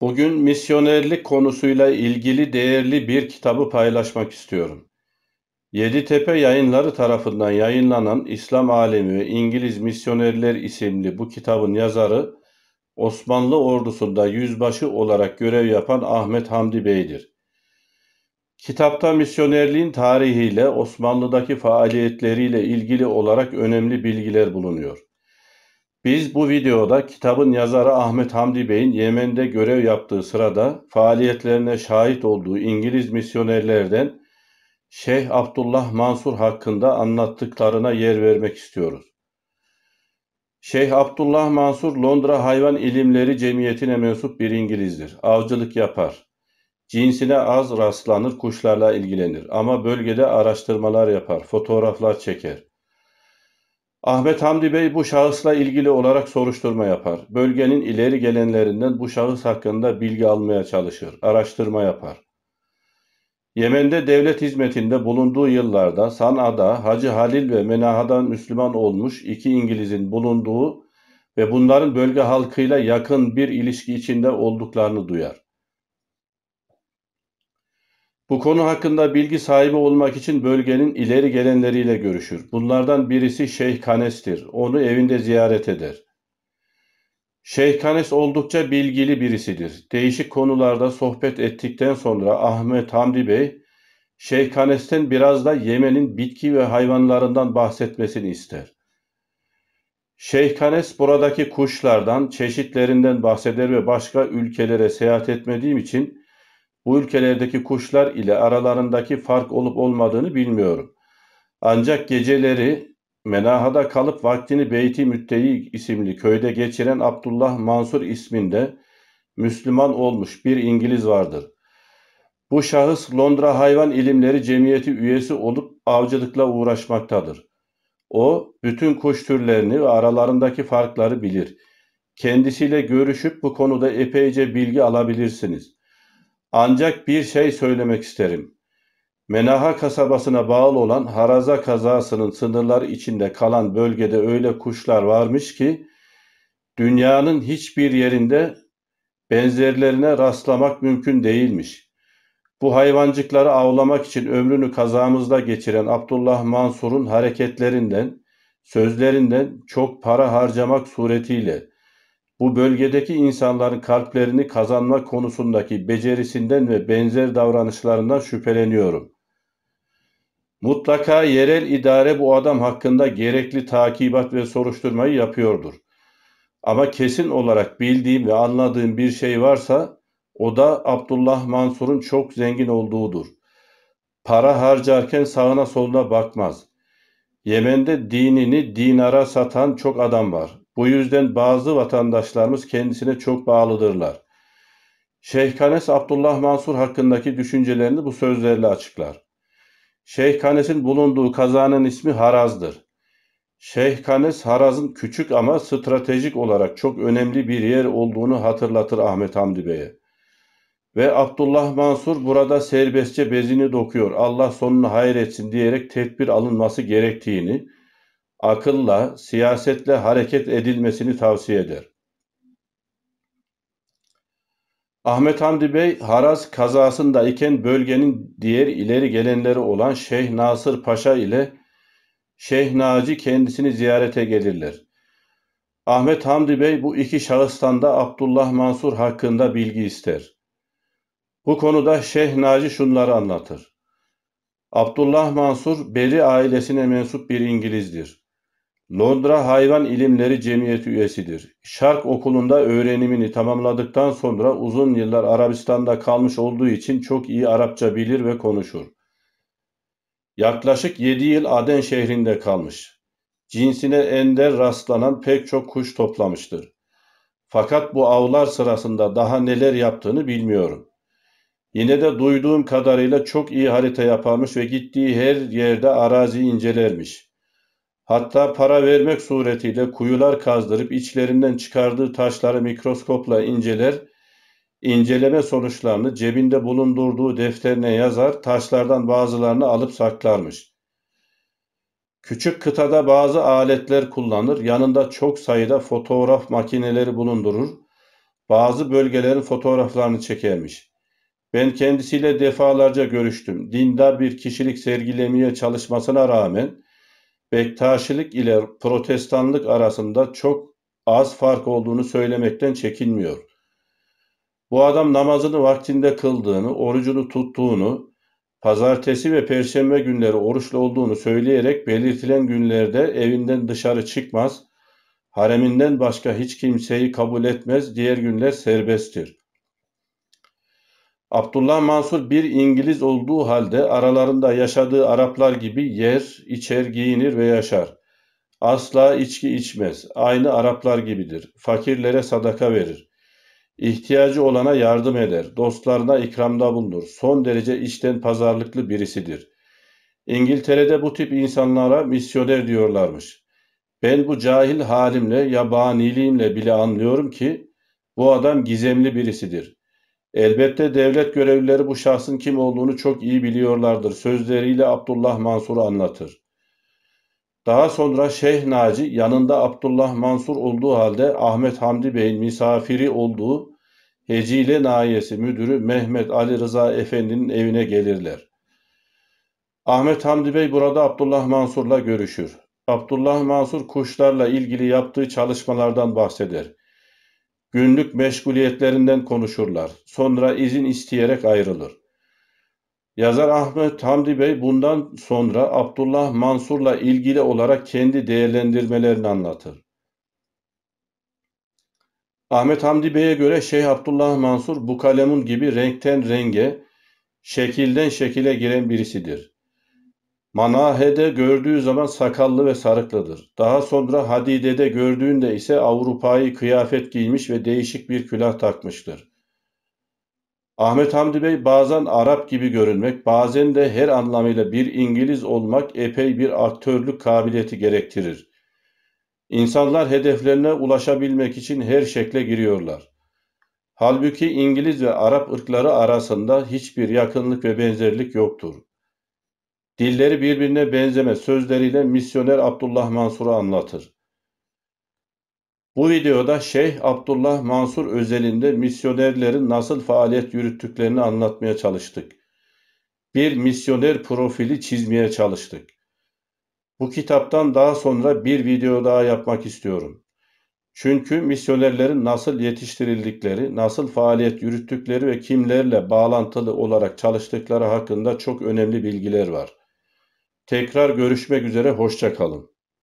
Bugün misyonerlik konusuyla ilgili değerli bir kitabı paylaşmak istiyorum. Yeditepe Yayınları tarafından yayınlanan İslam Alemi ve İngiliz Misyonerler isimli bu kitabın yazarı Osmanlı ordusunda yüzbaşı olarak görev yapan Ahmet Hamdi Bey'dir. Kitapta misyonerliğin tarihiyle Osmanlı'daki faaliyetleriyle ilgili olarak önemli bilgiler bulunuyor. Biz bu videoda kitabın yazarı Ahmet Hamdi Bey'in Yemen'de görev yaptığı sırada faaliyetlerine şahit olduğu İngiliz misyonerlerden Şeyh Abdullah Mansur hakkında anlattıklarına yer vermek istiyoruz. Şeyh Abdullah Mansur Londra Hayvan İlimleri Cemiyeti'ne mensup bir İngilizdir. Avcılık yapar. Cinsine az rastlanır, kuşlarla ilgilenir ama bölgede araştırmalar yapar, fotoğraflar çeker. Ahmet Hamdi Bey bu şahısla ilgili olarak soruşturma yapar. Bölgenin ileri gelenlerinden bu şahıs hakkında bilgi almaya çalışır, araştırma yapar. Yemen'de devlet hizmetinde bulunduğu yıllarda San'a'da Hacı Halil ve Menaha'dan Müslüman olmuş iki İngiliz'in bulunduğu ve bunların bölge halkıyla yakın bir ilişki içinde olduklarını duyar. Bu konu hakkında bilgi sahibi olmak için bölgenin ileri gelenleriyle görüşür. Bunlardan birisi Şeyh Kanes'tir. Onu evinde ziyaret eder. Şeyh Kanes oldukça bilgili birisidir. Değişik konularda sohbet ettikten sonra Ahmet Hamdi Bey, Şeyh Kanes'ten biraz da Yemen'in bitki ve hayvanlarından bahsetmesini ister. Şeyh Kanes buradaki kuşlardan, çeşitlerinden bahseder ve başka ülkelere seyahat etmediğim için bu ülkelerdeki kuşlar ile aralarındaki fark olup olmadığını bilmiyorum. Ancak geceleri Menaha'da kalıp vaktini Beyti Müttehik isimli köyde geçiren Abdullah Mansur isminde Müslüman olmuş bir İngiliz vardır. Bu şahıs Londra Hayvan İlimleri Cemiyeti üyesi olup avcılıkla uğraşmaktadır. O bütün kuş türlerini ve aralarındaki farkları bilir. Kendisiyle görüşüp bu konuda epeyce bilgi alabilirsiniz. Ancak bir şey söylemek isterim. Menaha kasabasına bağlı olan Haraza kazasının sınırları içinde kalan bölgede öyle kuşlar varmış ki dünyanın hiçbir yerinde benzerlerine rastlamak mümkün değilmiş. Bu hayvancıkları avlamak için ömrünü kazamızda geçiren Abdullah Mansur'un hareketlerinden, sözlerinden çok para harcamak suretiyle bu bölgedeki insanların kalplerini kazanma konusundaki becerisinden ve benzer davranışlarından şüpheleniyorum. Mutlaka yerel idare bu adam hakkında gerekli takibat ve soruşturmayı yapıyordur. Ama kesin olarak bildiğim ve anladığım bir şey varsa o da Abdullah Mansur'un çok zengin olduğudur. Para harcarken sağına soluna bakmaz. Yemen'de dinini dinara satan çok adam var. Bu yüzden bazı vatandaşlarımız kendisine çok bağlıdırlar. Şeyh Kanes Abdullah Mansur hakkındaki düşüncelerini bu sözlerle açıklar. Şeyh Kanes'in bulunduğu kazanın ismi Haraz'dır. Şeyh Kanes Haraz'ın küçük ama stratejik olarak çok önemli bir yer olduğunu hatırlatır Ahmet Hamdi Bey'e. Ve Abdullah Mansur burada serbestçe bezini dokuyor, Allah sonunu hayretsin diyerek tedbir alınması gerektiğini, akılla, siyasetle hareket edilmesini tavsiye eder. Ahmet Hamdi Bey, Haraz kazasındayken bölgenin diğer ileri gelenleri olan Şeyh Nasır Paşa ile Şeyh Naci kendisini ziyarete gelirler. Ahmet Hamdi Bey bu iki şahıstan da Abdullah Mansur hakkında bilgi ister. Bu konuda Şeyh Naci şunları anlatır. Abdullah Mansur, Beri ailesine mensup bir İngilizdir. Londra Hayvan İlimleri Cemiyeti üyesidir. Şark Okulu'nda öğrenimini tamamladıktan sonra uzun yıllar Arabistan'da kalmış olduğu için çok iyi Arapça bilir ve konuşur. Yaklaşık 7 yıl Aden şehrinde kalmış. Cinsine ender rastlanan pek çok kuş toplamıştır. Fakat bu avlar sırasında daha neler yaptığını bilmiyorum. Yine de duyduğum kadarıyla çok iyi harita yaparmış ve gittiği her yerde arazi incelermiş. Hatta para vermek suretiyle kuyular kazdırıp içlerinden çıkardığı taşları mikroskopla inceler, inceleme sonuçlarını cebinde bulundurduğu defterine yazar, taşlardan bazılarını alıp saklarmış. Küçük kıtada bazı aletler kullanır, yanında çok sayıda fotoğraf makineleri bulundurur. Bazı bölgelerin fotoğraflarını çekermiş. Ben kendisiyle defalarca görüştüm. Dindar bir kişilik sergilemeye çalışmasına rağmen Bektaşilik ile Protestanlık arasında çok az fark olduğunu söylemekten çekinmiyor. Bu adam namazını vaktinde kıldığını, orucunu tuttuğunu, pazartesi ve perşembe günleri oruçlu olduğunu söyleyerek belirtilen günlerde evinden dışarı çıkmaz, hareminden başka hiç kimseyi kabul etmez, diğer günler serbesttir. Abdullah Mansur bir İngiliz olduğu halde aralarında yaşadığı Araplar gibi yer, içer, giyinir ve yaşar. Asla içki içmez. Aynı Araplar gibidir. Fakirlere sadaka verir. İhtiyacı olana yardım eder. Dostlarına ikramda bulunur. Son derece içten pazarlıklı birisidir. İngiltere'de bu tip insanlara misyoner diyorlarmış. Ben bu cahil halimle, yabaniliğimle bile anlıyorum ki bu adam gizemli birisidir. Elbette devlet görevlileri bu şahsın kim olduğunu çok iyi biliyorlardır. Sözleriyle Abdullah Mansur'u anlatır. Daha sonra Şeyh Naci yanında Abdullah Mansur olduğu halde Ahmet Hamdi Bey'in misafiri olduğu Hecile Nahiyesi Müdürü Mehmet Ali Rıza Efendi'nin evine gelirler. Ahmet Hamdi Bey burada Abdullah Mansur'la görüşür. Abdullah Mansur kuşlarla ilgili yaptığı çalışmalardan bahseder. Günlük meşguliyetlerinden konuşurlar. Sonra izin isteyerek ayrılır. Yazar Ahmet Hamdi Bey bundan sonra Abdullah Mansur'la ilgili olarak kendi değerlendirmelerini anlatır. Ahmet Hamdi Bey'e göre Şeyh Abdullah Mansur bu kalemun gibi renkten renge, şekilden şekile giren birisidir. Manahe'de gördüğü zaman sakallı ve sarıklıdır. Daha sonra Hadide'de gördüğünde ise Avrupa'yı kıyafet giymiş ve değişik bir külah takmıştır. Ahmet Hamdi Bey bazen Arap gibi görünmek, bazen de her anlamıyla bir İngiliz olmak epey bir aktörlük kabiliyeti gerektirir. İnsanlar hedeflerine ulaşabilmek için her şekle giriyorlar. Halbuki İngiliz ve Arap ırkları arasında hiçbir yakınlık ve benzerlik yoktur. Dilleri birbirine benzemez sözleriyle misyoner Abdullah Mansur'u anlatır. Bu videoda Şeyh Abdullah Mansur özelinde misyonerlerin nasıl faaliyet yürüttüklerini anlatmaya çalıştık. Bir misyoner profili çizmeye çalıştık. Bu kitaptan daha sonra bir video daha yapmak istiyorum. Çünkü misyonerlerin nasıl yetiştirildikleri, nasıl faaliyet yürüttükleri ve kimlerle bağlantılı olarak çalıştıkları hakkında çok önemli bilgiler var. Tekrar görüşmek üzere, hoşça kalın.